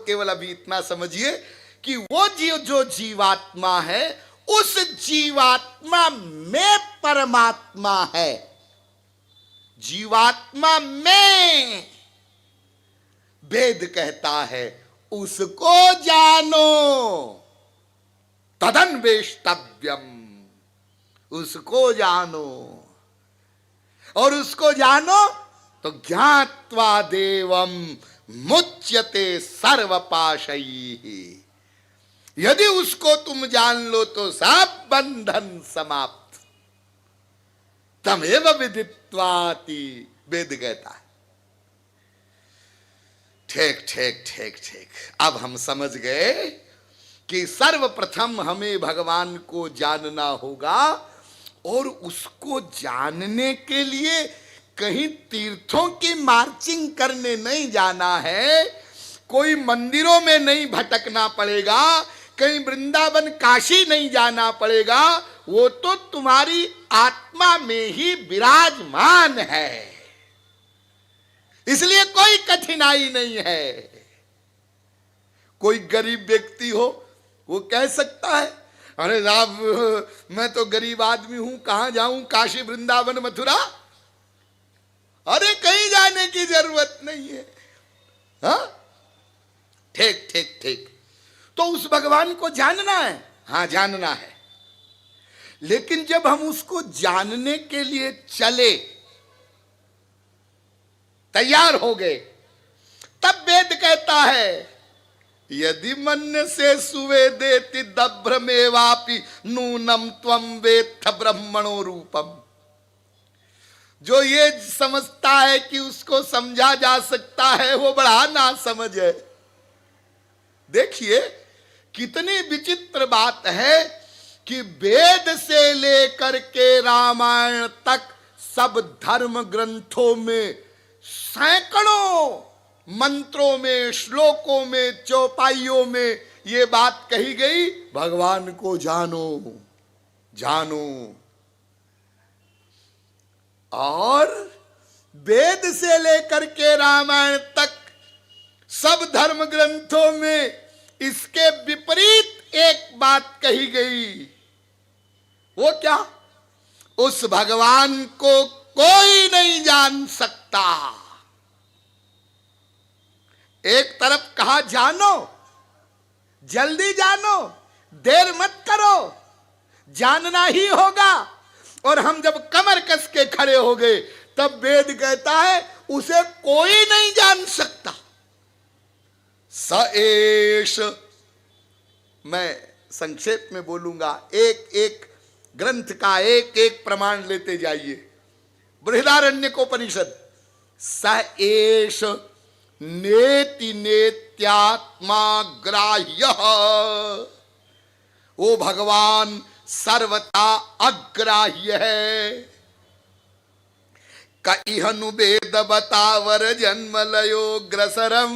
केवल अभी इतना समझिए कि वो जो जीवात्मा है, उस जीवात्मा में परमात्मा है। जीवात्मा में वेद कहता है उसको जानो, तदन्वेष्टव्यम, उसको जानो। और उसको जानो तो ज्ञात्वा देवम मुच्यते सर्वपाशैः। यदि उसको तुम जान लो तो सब बंधन समाप्त। तमेव विदित्वाति, वेद कहता है। ठीक ठीक ठीक ठीक, अब हम समझ गए कि सर्वप्रथम हमें भगवान को जानना होगा, और उसको जानने के लिए कहीं तीर्थों की मार्चिंग करने नहीं जाना है, कोई मंदिरों में नहीं भटकना पड़ेगा, कहीं वृंदावन काशी नहीं जाना पड़ेगा, वो तो तुम्हारी आत्मा में ही विराजमान है। इसलिए कोई कठिनाई नहीं है। कोई गरीब व्यक्ति हो, वो कह सकता है अरे साहब मैं तो गरीब आदमी हूं, कहां जाऊं, काशी वृंदावन मथुरा। अरे कहीं जाने की जरूरत नहीं है। हाँ ठीक ठीक ठीक, तो उस भगवान को जानना है। हाँ जानना है, लेकिन जब हम उसको जानने के लिए चले, तैयार हो गए, तब वेद कहता है यदि मन से सुवेदेति दभ्रमेवापि नूनम त्वं वेत्थ ब्रह्मणो रूपम। जो ये समझता है कि उसको समझा जा सकता है, वो बड़ा ना समझ है। देखिए कितनी विचित्र बात है कि वेद से लेकर के रामायण तक सब धर्म ग्रंथों में सैकड़ों मंत्रों में, श्लोकों में, चौपाइयों में ये बात कही गई, भगवान को जानो जानो। और वेद से लेकर के रामायण तक सब धर्म ग्रंथों में इसके विपरीत एक बात कही गई। वो क्या? उस भगवान को कोई नहीं जान सकता। एक तरफ कहा जानो, जल्दी जानो, देर मत करो, जानना ही होगा। और हम जब कमर कस के खड़े हो गए, तब वेद कहता है उसे कोई नहीं जान सकता। स एष, मैं संक्षेप में बोलूंगा, एक एक ग्रंथ का एक एक प्रमाण लेते जाइए। बृहदारण्यकोपनिषद, स एष नेति नेत्यात्मा ग्राह्यः। वो भगवान सर्वथा अग्राह्य है। कइहनु वेद बतावर जन्मलयो ग्रसरम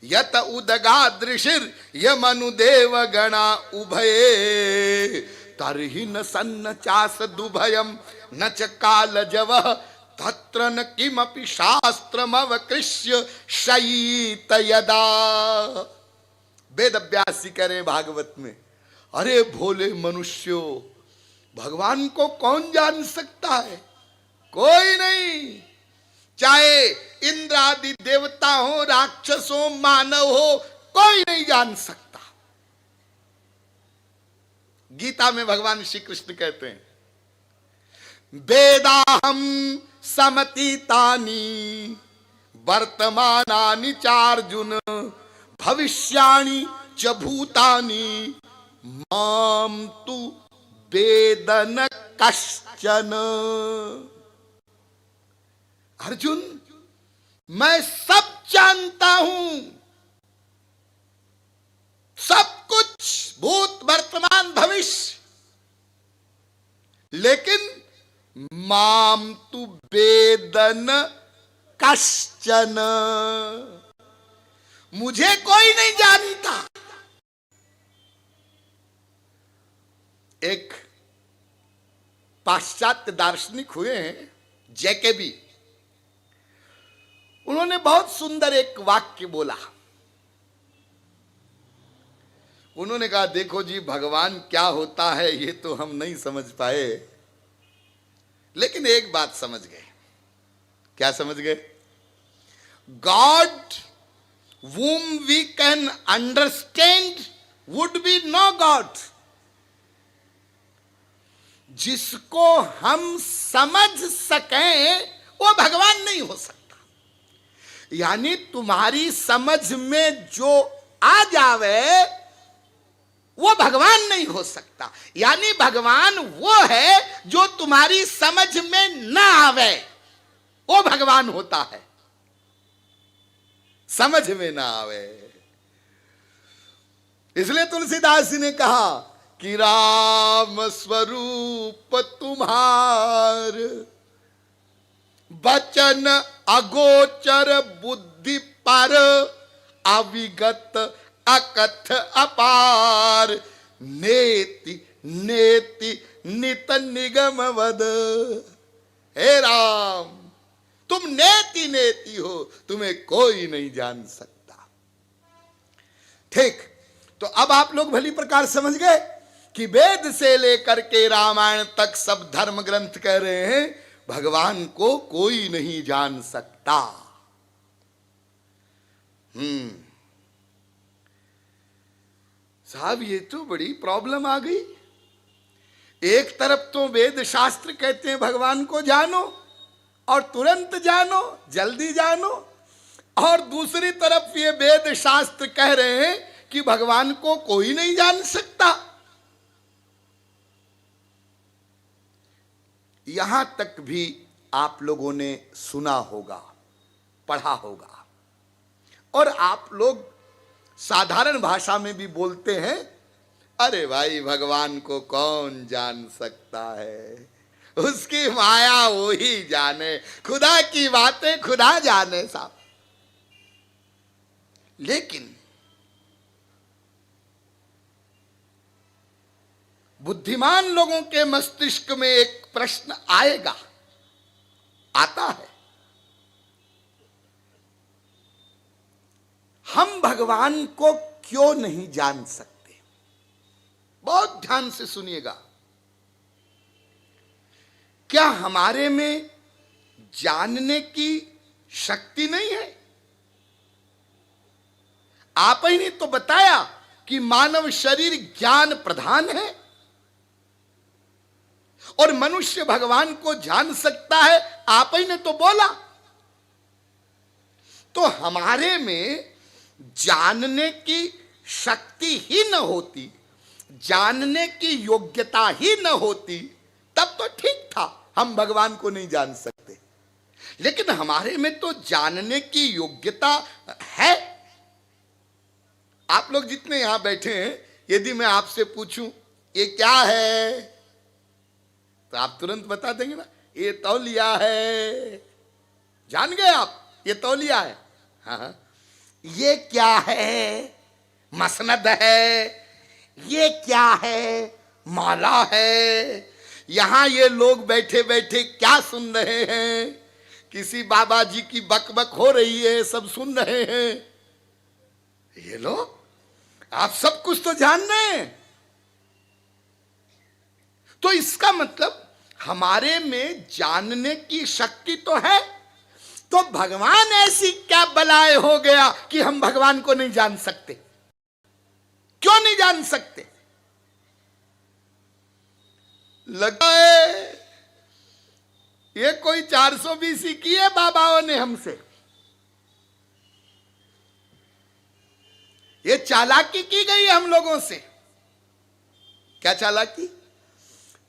यत उदगादृशिर यमनुदेव गणा उभये तरहि न सन्न चास दुभयम न च कालजवः तत्र न किमपि शास्त्रमवकृष्य शयीत यदा। वेद व्यासी करें भागवत में, अरे भोले मनुष्यों, भगवान को कौन जान सकता है? कोई नहीं। चाहे इंद्र आदि देवता हो, राक्षस हो, मानव हो, कोई नहीं जान सकता। गीता में भगवान श्री कृष्ण कहते हैं वेदाहम समतीतानि वर्तमानानि चार्जुन भविष्याणि च भूतानि माम तु वेदन कश्चन। अर्जुन, मैं सब जानता हूं, सब कुछ, भूत वर्तमान भविष्य, लेकिन माम तु वेदन कश्चन, मुझे कोई नहीं जानता। एक पाश्चात्य दार्शनिक हुए हैं जैकेबी, उन्होंने बहुत सुंदर एक वाक्य बोला। उन्होंने कहा देखो जी, भगवान क्या होता है ये तो हम नहीं समझ पाए, लेकिन एक बात समझ गए। क्या समझ गए? God whom we can understand would be no God. जिसको हम समझ सकें वो भगवान नहीं हो सकता। यानी तुम्हारी समझ में जो आ जावे वो भगवान नहीं हो सकता। यानी भगवान वो है जो तुम्हारी समझ में ना आवे, वो भगवान होता है। समझ में ना आवे। इसलिए तुलसीदास जी ने कहा कि राम स्वरूप तुम्हार, बचन अगोचर बुद्धि पर, अविगत अकथ अपार, नेति नेति नित निगम वद। हे राम, तुम नेति नेति हो, तुम्हें कोई नहीं जान सकता। ठीक, तो अब आप लोग भली प्रकार समझ गए कि वेद से लेकर के रामायण तक सब धर्म ग्रंथ कह रहे हैं भगवान को कोई नहीं जान सकता। साहब, ये तो बड़ी प्रॉब्लम आ गई। एक तरफ तो वेद शास्त्र कहते हैं भगवान को जानो और तुरंत जानो, जल्दी जानो, और दूसरी तरफ ये वेद शास्त्र कह रहे हैं कि भगवान को कोई नहीं जान सकता। यहां तक भी आप लोगों ने सुना होगा, पढ़ा होगा, और आप लोग साधारण भाषा में भी बोलते हैं, अरे भाई भगवान को कौन जान सकता है, उसकी माया वो ही जाने, खुदा की बातें खुदा जाने साहब। लेकिन बुद्धिमान लोगों के मस्तिष्क में एक प्रश्न आएगा, आता है, हम भगवान को क्यों नहीं जान सकते? बहुत ध्यान से सुनिएगा। क्या हमारे में जानने की शक्ति नहीं है? आप ही ने तो बताया कि मानव शरीर ज्ञान प्रधान है और मनुष्य भगवान को जान सकता है, आप ही ने तो बोला। तो हमारे में जानने की शक्ति ही न होती, जानने की योग्यता ही न होती, तब तो ठीक था, हम भगवान को नहीं जान सकते। लेकिन हमारे में तो जानने की योग्यता है। आप लोग जितने यहां बैठे हैं, यदि मैं आपसे पूछूं ये क्या है, तो आप तुरंत बता देंगे ना, ये तौलिया है। जान गए आप, ये तौलिया है। हाँ, ये क्या है? मसनद है। ये क्या है? माला है। यहां ये लोग बैठे बैठे क्या सुन रहे हैं? किसी बाबा जी की बकबक हो रही है, सब सुन रहे हैं। ये लोग, आप सब कुछ तो जान रहे हैं। तो इसका मतलब हमारे में जानने की शक्ति तो है, तो भगवान ऐसी क्या बलाए हो गया कि हम भगवान को नहीं जान सकते? क्यों नहीं जान सकते? लगता है ये कोई 420 की है बाबाओं ने हमसे, ये चालाकी की गई है हम लोगों से। क्या चालाकी?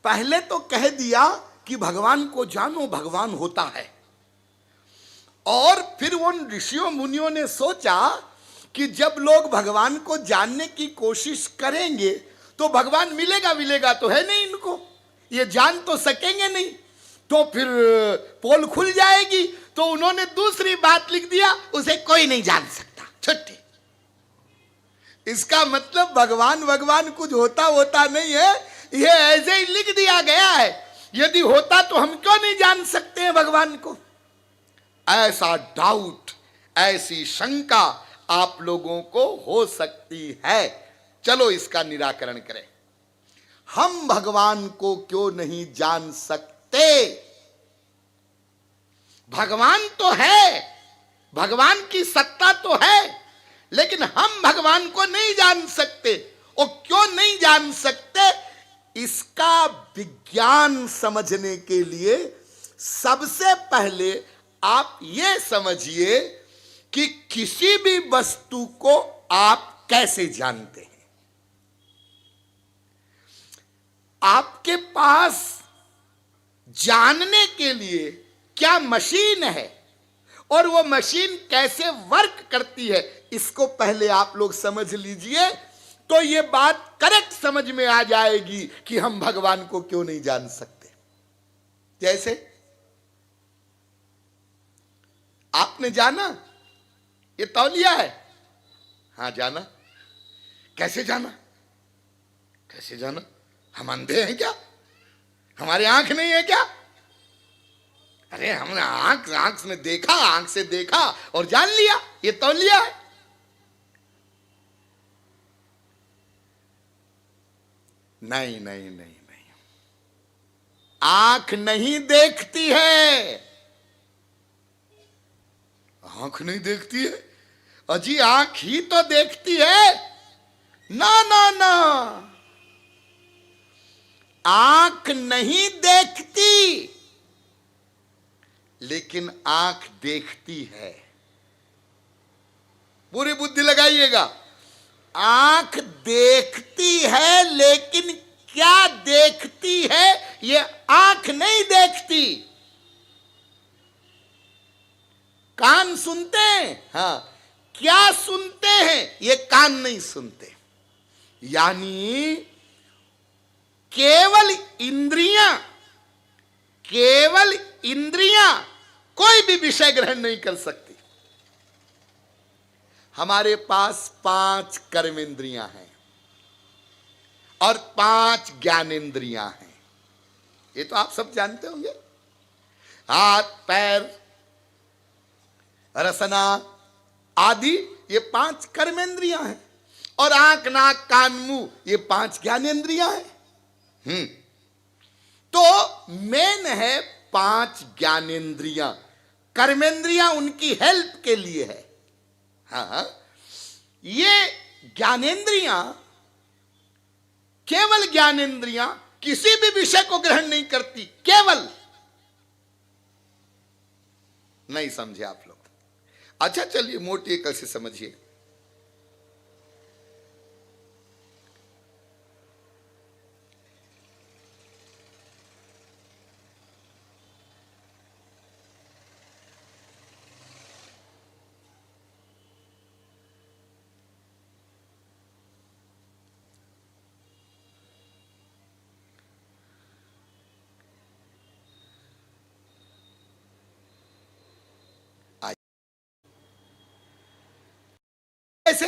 पहले तो कह दिया कि भगवान को जानो, भगवान होता है, और फिर उन ऋषियों मुनियों ने सोचा कि जब लोग भगवान को जानने की कोशिश करेंगे तो भगवान मिलेगा, मिलेगा तो है नहीं इनको, ये जान तो सकेंगे नहीं, तो फिर पोल खुल जाएगी। तो उन्होंने दूसरी बात लिख दिया, उसे कोई नहीं जान सकता, छुट्टी। इसका मतलब भगवान भगवान कुछ होता नहीं है, ये ऐसे ही लिख दिया गया है। यदि होता तो हम क्यों नहीं जान सकते हैं भगवान को? ऐसा डाउट, ऐसी शंका आप लोगों को हो सकती है। चलो इसका निराकरण करें। हम भगवान को क्यों नहीं जान सकते? भगवान तो है, भगवान की सत्ता तो है, लेकिन हम भगवान को नहीं जान सकते। और क्यों नहीं जान सकते? इसका विज्ञान समझने के लिए सबसे पहले आप ये समझिए कि किसी भी वस्तु को आप कैसे जानते हैं। आपके पास जानने के लिए क्या मशीन है और वो मशीन कैसे वर्क करती है, इसको पहले आप लोग समझ लीजिए, तो ये बात करेक्ट समझ में आ जाएगी कि हम भगवान को क्यों नहीं जान सकते। जैसे आपने जाना ये तौलिया है, हां जाना। कैसे जाना? कैसे जाना? हम अंधे हैं क्या? हमारे आंख नहीं है क्या? अरे हमने आंख से देखा, आंख से देखा और जान लिया ये तौलिया है। नहीं नहीं नहीं नहीं, आंख नहीं देखती है। आंख नहीं देखती है? अजी आंख ही तो देखती है। ना ना ना, आंख नहीं देखती, लेकिन आंख देखती है। पूरी बुद्धि लगाइएगा। आंख देखती है, लेकिन क्या देखती है ये आंख नहीं देखती। कान सुनते हैं, हां, क्या सुनते हैं ये कान नहीं सुनते। यानी केवल इंद्रियां कोई भी विषय ग्रहण नहीं कर सकती। हमारे पास 5 कर्मेंद्रियां हैं और 5 ज्ञानेंद्रियां हैं। ये तो आप सब जानते होंगे। हाथ, पैर, रसना आदि ये 5 कर्मेंद्रियां हैं, और आंख, नाक, कान, मुंह ये 5 ज्ञानेंद्रियां हैं। तो मेन है 5 ज्ञानेंद्रियां। कर्मेंद्रियां उनकी हेल्प के लिए है। हाँ, ये ज्ञानेंद्रियां, केवल ज्ञानेंद्रियां किसी भी विषय को ग्रहण नहीं करती। केवल, नहीं समझे आप लोग? अच्छा चलिए मोटी अकल से समझिए। ऐसे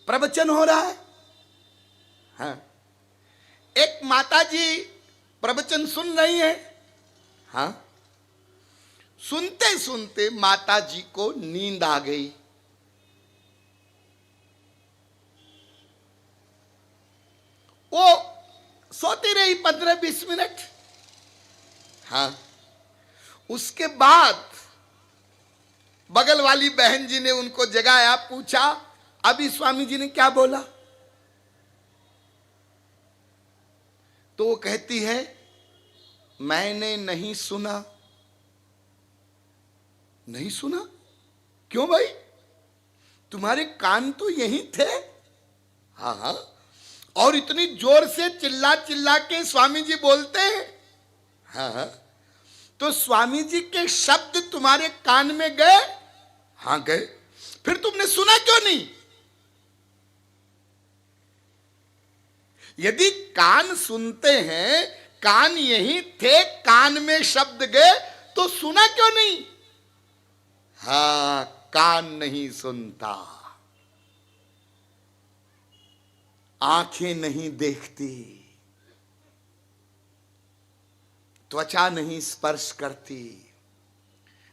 प्रवचन हो रहा है। हाँ, एक माता जी प्रवचन सुन रही है। हाँ, सुनते सुनते माता जी को नींद आ गई। वो सोती रही 15-20 मिनट। हाँ, उसके बाद बगल वाली बहन जी ने उनको जगाया, पूछा अभी स्वामी जी ने क्या बोला? तो वो कहती है मैंने नहीं सुना। नहीं सुना? क्यों भाई? तुम्हारे कान तो यहीं थे। हाँ हाँ, और इतनी जोर से चिल्ला चिल्ला के स्वामी जी बोलते हैं। हाँ हाँ, तो स्वामी जी के शब्द तुम्हारे कान में गए? हाँ गए। फिर तुमने सुना क्यों नहीं? यदि कान सुनते हैं, कान यहीं थे, कान में शब्द गए, तो सुना क्यों नहीं? हाँ, कान नहीं सुनता, आंखें नहीं देखती, त्वचा नहीं स्पर्श करती,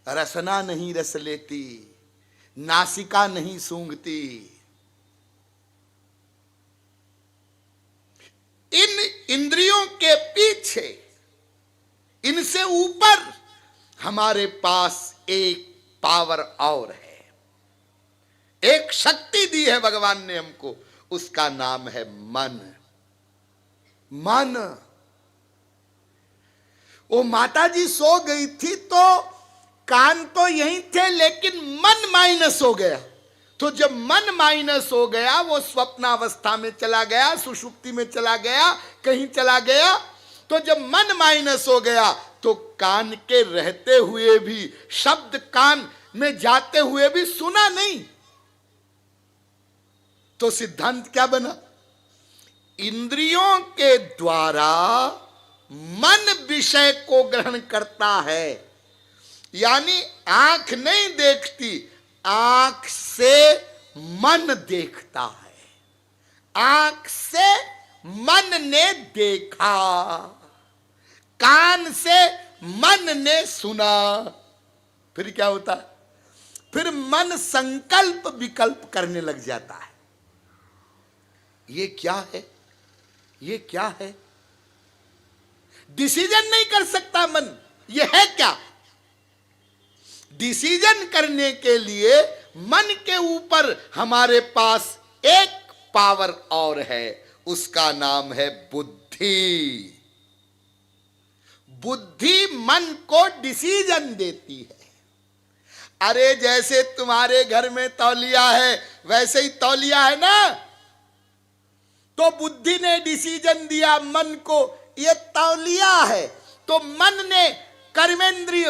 रसना नहीं रस लेती, नासिका नहीं सूंघती। इन इंद्रियों के पीछे, इनसे ऊपर हमारे पास एक पावर और है, एक शक्ति दी है भगवान ने हमको, उसका नाम है मन। मन। वो माता जी सो गई थी तो कान तो यहीं थे, लेकिन मन माइनस हो गया। तो जब मन माइनस हो गया, वो स्वप्नावस्था में चला गया, सुषुप्ति में चला गया, कहीं चला गया। तो जब मन माइनस हो गया तो कान के रहते हुए भी, शब्द कान में जाते हुए भी सुना नहीं। तो सिद्धांत क्या बना? इंद्रियों के द्वारा मन विषय को ग्रहण करता है, यानी आंख नहीं देखती, आंख से मन देखता है। आंख से मन ने देखा, कान से मन ने सुना। फिर क्या होता है? फिर मन संकल्प विकल्प करने लग जाता है। ये क्या है, ये क्या है, डिसीजन नहीं कर सकता मन, ये है क्या। डिसीजन करने के लिए मन के ऊपर हमारे पास एक पावर और है, उसका नाम है बुद्धि। बुद्धि मन को डिसीजन देती है। अरे जैसे तुम्हारे घर में तौलिया है, वैसे ही तौलिया है ना। तो बुद्धि ने डिसीजन दिया मन को, ये तौलिया है। तो मन ने कर्मेंद्रिय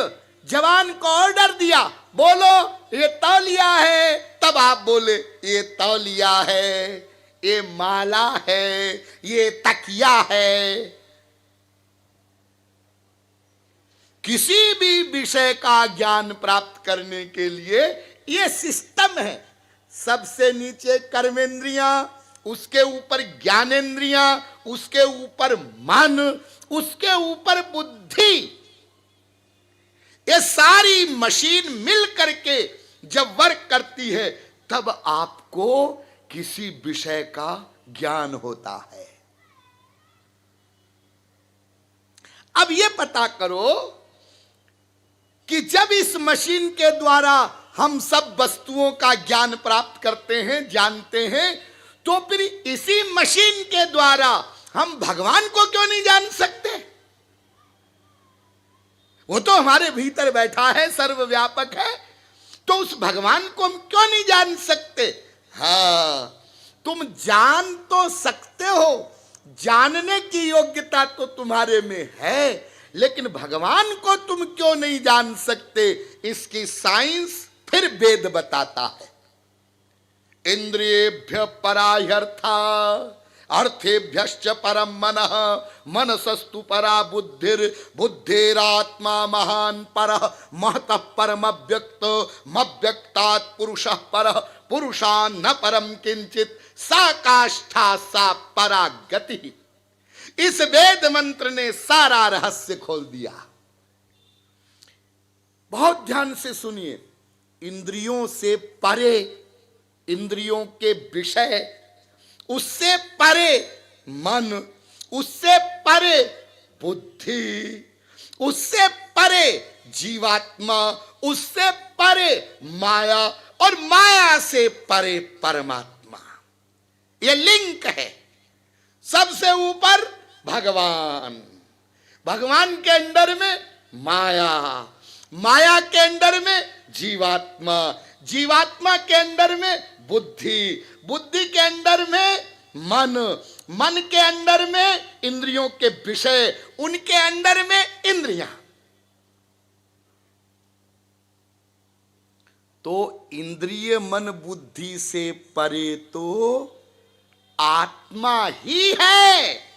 जवान को ऑर्डर दिया, बोलो ये तौलिया है। तब आप बोले ये तौलिया है, ये माला है, ये तकिया है। किसी भी विषय का ज्ञान प्राप्त करने के लिए ये सिस्टम है। सबसे नीचे कर्मेंद्रियां, उसके ऊपर ज्ञानेंद्रियां, उसके ऊपर मन, उसके ऊपर बुद्धि। ये सारी मशीन मिल करके जब वर्क करती है, तब आपको किसी विषय का ज्ञान होता है। अब ये पता करो कि जब इस मशीन के द्वारा हम सब वस्तुओं का ज्ञान प्राप्त करते हैं, जानते हैं, तो फिर इसी मशीन के द्वारा हम भगवान को क्यों नहीं जान सकते? वो तो हमारे भीतर बैठा है, सर्वव्यापक है। तो उस भगवान को हम क्यों नहीं जान सकते? हाँ, तुम जान तो सकते हो, जानने की योग्यता तो तुम्हारे में है, लेकिन भगवान को तुम क्यों नहीं जान सकते? इसकी साइंस फिर वेद बताता है। इंद्रियेभ्य परा ह्यर्था, अर्थेभ्यश्च परम मनः, मनसस्तु परा बुद्धिर, बुद्धिरात्मा महान परः, महतः परमव्यक्तो, मव्यक्तात् पुरुषः परः, पुरुषान् न परम किंचित, सा काष्ठा सा परा गति। इस वेद मंत्र ने सारा रहस्य खोल दिया। बहुत ध्यान से सुनिए। इंद्रियों से परे, इंद्रियों के विषय, उससे परे मन, उससे परे बुद्धि, उससे परे जीवात्मा, उससे परे माया, और माया से परे परमात्मा। यह लिंक है। सबसे ऊपर भगवान, भगवान के अंदर में माया, माया के अंदर में जीवात्मा, जीवात्मा के अंदर में बुद्धि, बुद्धि के अंदर में मन, मन के अंदर में इंद्रियों के विषय, उनके अंदर में इंद्रियां। तो इंद्रिय मन बुद्धि से परे तो आत्मा ही है।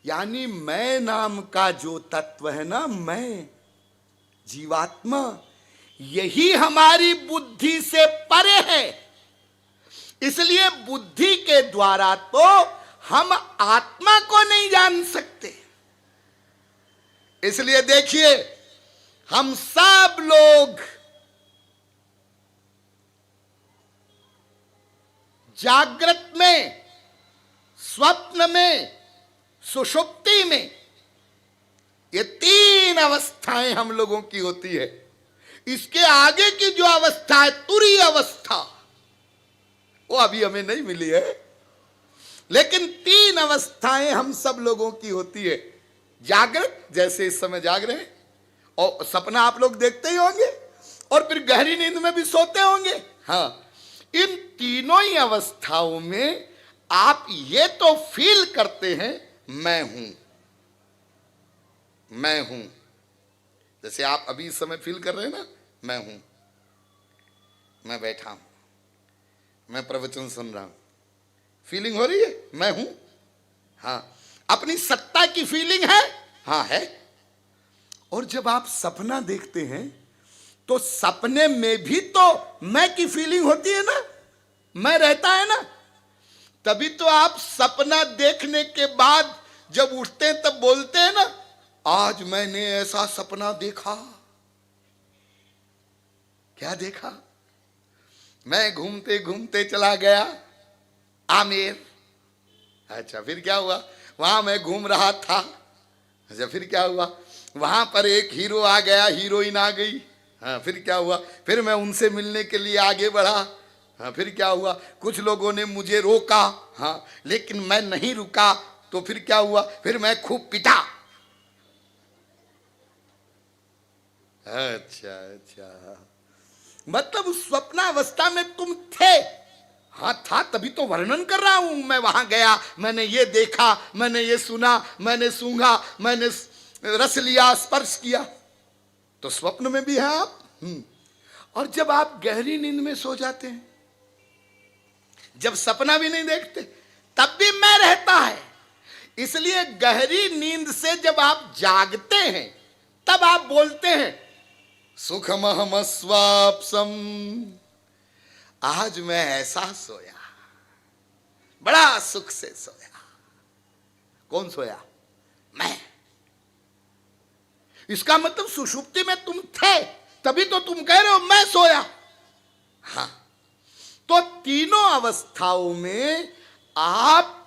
यानी मैं नाम का जो तत्व है ना, मैं जीवात्मा, यही हमारी बुद्धि से परे है। इसलिए बुद्धि के द्वारा तो हम आत्मा को नहीं जान सकते। इसलिए देखिए, हम सब लोग जागृत में, स्वप्न में, सुषुप्ति में, ये तीन अवस्थाएं हम लोगों की होती है। इसके आगे की जो अवस्था है तुरीय अवस्था, वो अभी हमें नहीं मिली है, लेकिन तीन अवस्थाएं हम सब लोगों की होती है। जागृत, जैसे इस समय जाग रहे हैं, और सपना आप लोग देखते ही होंगे, और फिर गहरी नींद में भी सोते होंगे। हाँ, इन तीनों ही अवस्थाओं में आप ये तो फील करते हैं मैं हूं, मैं हूं। जैसे आप अभी इस समय फील कर रहे हैं ना, मैं हूं, मैं बैठा हूं, मैं प्रवचन सुन रहा हूं, फीलिंग हो रही है मैं हूं। हाँ, अपनी सत्ता की फीलिंग है, हाँ है। और जब आप सपना देखते हैं तो सपने में भी तो मैं की फीलिंग होती है ना, मैं रहता है ना। तभी तो आप सपना देखने के बाद जब उठते हैं तब बोलते हैं ना, आज मैंने ऐसा सपना देखा। क्या देखा? मैं घूमते घूमते चला गया आमेर। अच्छा, फिर क्या हुआ? वहां मैं घूम रहा था। अच्छा, फिर क्या हुआ? वहां पर एक हीरो आ गया, हीरोइन आ गई। हाँ, फिर क्या हुआ? फिर मैं उनसे मिलने के लिए आगे बढ़ा। हाँ, फिर क्या हुआ? कुछ लोगों ने मुझे रोका, हाँ, लेकिन मैं नहीं रुका। तो फिर क्या हुआ? फिर मैं खूब पिटा। अच्छा अच्छा, मतलब उस स्वप्नावस्था में तुम थे। हाँ था, तभी तो वर्णन कर रहा हूं। मैं वहां गया, मैंने ये देखा, मैंने ये सुना, मैंने सूंघा, मैंने रस लिया, स्पर्श किया। तो स्वप्न में भी है आप। और जब आप गहरी नींद में सो जाते हैं, जब सपना भी नहीं देखते, तब भी मैं रहता है। इसलिए गहरी नींद से जब आप जागते हैं तब आप बोलते हैं सुखमहम स्वाप्सम, आज मैं ऐसा सोया, बड़ा सुख से सोया। कौन सोया? मैं। इसका मतलब सुषुप्ति में तुम थे, तभी तो तुम कह रहे हो मैं सोया। हाँ, तो तीनों अवस्थाओं में आप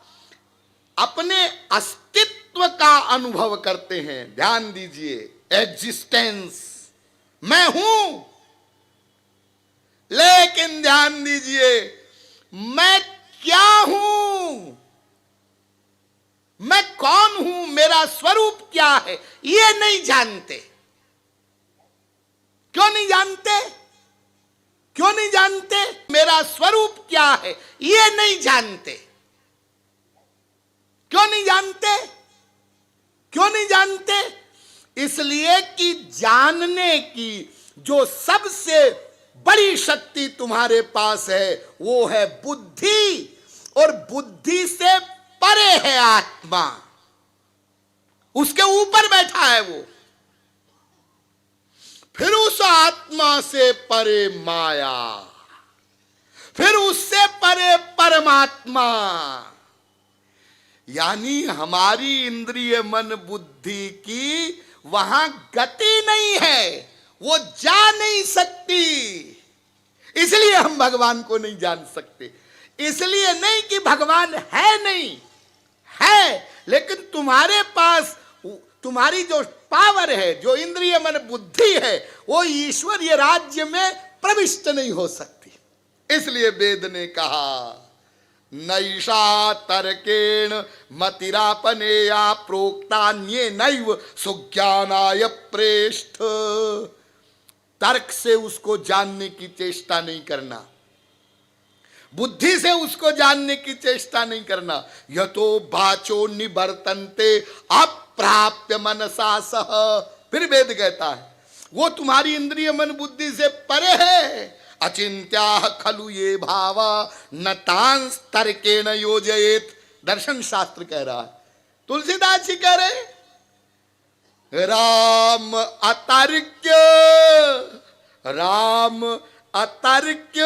अपने अस्तित्व का अनुभव करते हैं। ध्यान दीजिए, एग्जिस्टेंस, मैं हूं। लेकिन ध्यान दीजिए, मैं क्या हूं, मैं कौन हूं, मेरा स्वरूप क्या है, ये नहीं जानते। क्यों नहीं जानते? क्यों नहीं जानते? मेरा स्वरूप क्या है ये नहीं जानते। क्यों नहीं जानते? क्यों नहीं जानते? इसलिए कि जानने की जो सबसे बड़ी शक्ति तुम्हारे पास है वो है बुद्धि, और बुद्धि से परे है आत्मा, उसके ऊपर बैठा है वो। फिर उस आत्मा से परे माया, फिर उससे परे परमात्मा। यानी हमारी इंद्रिय मन बुद्धि की वहां गति नहीं है, वो जा नहीं सकती। इसलिए हम भगवान को नहीं जान सकते। इसलिए नहीं कि भगवान है, नहीं है, लेकिन तुम्हारे पास तुम्हारी जो पावर है, जो इंद्रिय मन बुद्धि है, वो ईश्वरीय राज्य में प्रविष्ट नहीं हो सकती। इसलिए वेद ने कहा नैषा तर्केण मतिरापनेया प्रोक्तान्ये नैव सुज्ञानाय प्रेष्ठ। तर्क से उसको जानने की चेष्टा नहीं करना, बुद्धि से उसको जानने की चेष्टा नहीं करना। यतो बाचो निवर्तन्ते अप्राप्य मनसा सह। फिर वेद कहता है वो तुम्हारी इंद्रिय मन बुद्धि से परे है। अचिंत्या खलु ये भावा न तांस तर्केण योजयेत। दर्शन शास्त्र कह रहा है, तुलसीदास जी कह रहे राम अतर्क्य, राम अतर्क्य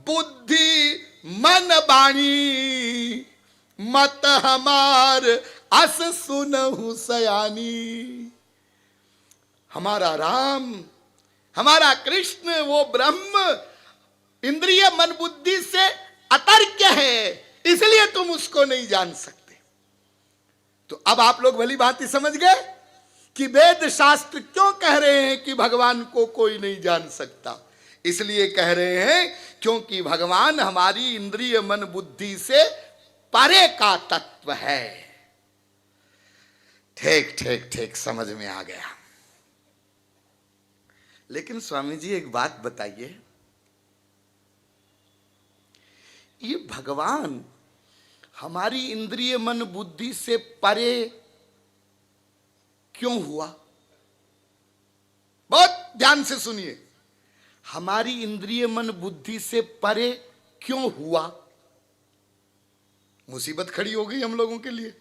बुद्धि मन बाणी, मत हमार अस सुनहु सयानी। हमारा राम, हमारा कृष्ण, वो ब्रह्म इंद्रिय मन बुद्धि से अतर्क्य है, इसलिए तुम उसको नहीं जान सकते। तो अब आप लोग भली भांति समझ गए कि वेद शास्त्र क्यों कह रहे हैं कि भगवान को कोई नहीं जान सकता। इसलिए कह रहे हैं क्योंकि भगवान हमारी इंद्रिय मन बुद्धि से परे का तत्व है। ठीक ठीक ठीक, समझ में आ गया। लेकिन स्वामी जी एक बात बताइए, ये भगवान हमारी इंद्रिय मन बुद्धि से परे क्यों हुआ? बहुत ध्यान से सुनिए, हमारी इंद्रिय मन बुद्धि से परे क्यों हुआ? मुसीबत खड़ी हो गई हम लोगों के लिए।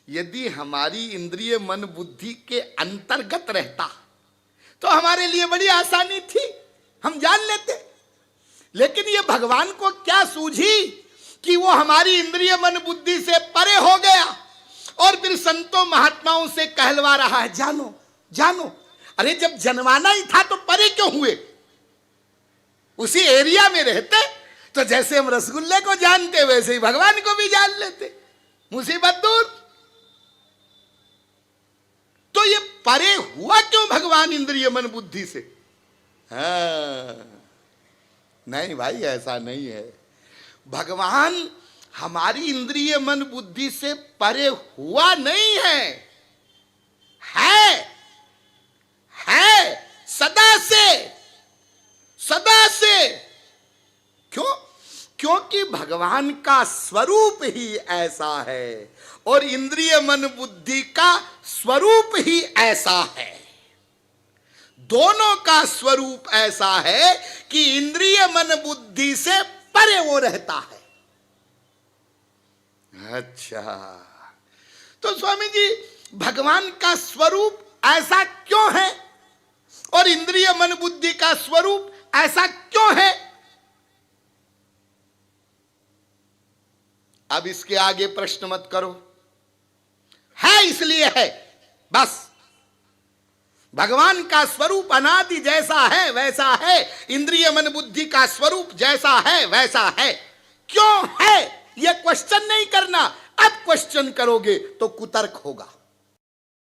यदि हमारी इंद्रिय मन बुद्धि के अंतर्गत रहता तो हमारे लिए बड़ी आसानी थी, हम जान लेते। लेकिन ये भगवान को क्या सूझी कि वो हमारी इंद्रिय मन बुद्धि से परे हो गया और फिर संतों महात्माओं से कहलवा रहा है जानो जानो। अरे जब जनवाना ही था तो परे क्यों हुए? उसी एरिया में रहते तो जैसे हम रसगुल्ले को जानते वैसे ही भगवान को भी जान लेते, मुसीबत दूर। तो ये परे हुआ क्यों भगवान इंद्रिय मन बुद्धि से? नहीं भाई, ऐसा नहीं है। भगवान हमारी इंद्रिय मन बुद्धि से परे हुआ नहीं है, है सदा से। क्यों? क्योंकि भगवान का स्वरूप ही ऐसा है और इंद्रिय मन बुद्धि का स्वरूप ही ऐसा है। दोनों का स्वरूप ऐसा है कि इंद्रिय मन बुद्धि से परे वो रहता है। अच्छा, तो स्वामी जी भगवान का स्वरूप ऐसा क्यों है और इंद्रिय मन बुद्धि का स्वरूप ऐसा क्यों है? अब इसके आगे प्रश्न मत करो, है इसलिए है बस। भगवान का स्वरूप अनादि जैसा है वैसा है, इंद्रिय मन बुद्धि का स्वरूप जैसा है वैसा है। क्यों है यह क्वेश्चन नहीं करना। अब क्वेश्चन करोगे तो कुतर्क होगा।